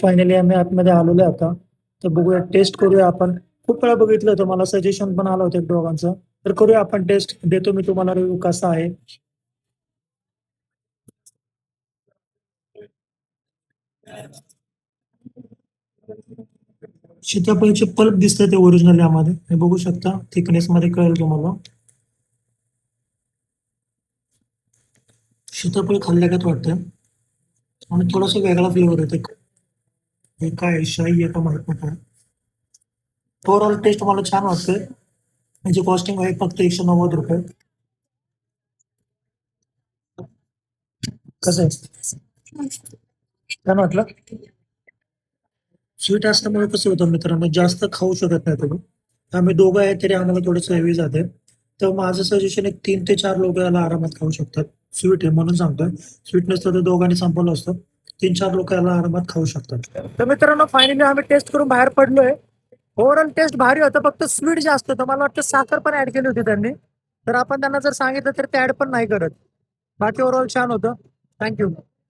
Finally आम्ही आतमध्ये आलेलो आहे आता. तर बघूया, टेस्ट करूया आपण. खूप वेळा बघितलं होतं, मला सजेशन पण आलं होतं एक दोघांचं. तर करूया आपण टेस्ट. देतो मी तुम्हाला रिव्ह्यू कसा आहे. सीताफळचे पल्प दिसतंय ते ओरिजिनल यामध्ये, हे बघू शकता. थिकनेस मध्ये कळेल तुम्हाला. सीताफळ खाल्ल्यागत वाटतं आणि थोडासा वेगळा फ्लेवर येतो. हे काय शाही आहे का माहित नाही. ओव्हरऑल टेस्ट मला छान वाटते. म्हणजे कॉस्टिंग आहे फक्त 190 रुपये. कसं आहे, छान वाटलं. स्वीट असल्यामुळे कसं होतं मित्रांनो, जास्त खाऊ शकत नाही तुम्ही. आम्ही दोघं आहे तरी आम्हाला थोडंसं हेवी जाते. तर माझं सजेशन एक 3 ते 4 लोक याला आरामात खाऊ शकतात. स्वीट आहे म्हणून सांगतोय. स्वीटनेस तर दोघांनी संपवलं असतं. 3-4 लोक याला आरामात खाऊ शकतात. तर मित्रांनो, फायनली आम्ही टेस्ट करून बाहेर पडलोय. ओव्हरऑल टेस्ट भारी होतं, फक्त स्वीट जास्त होतं. मला वाटतं साखर पण ऍड केली होती त्यांनी. तर आपण त्यांना जर सांगितलं तर ते ऍड पण नाही करत. बाकी ओव्हरऑल छान होतं. थँक्यू.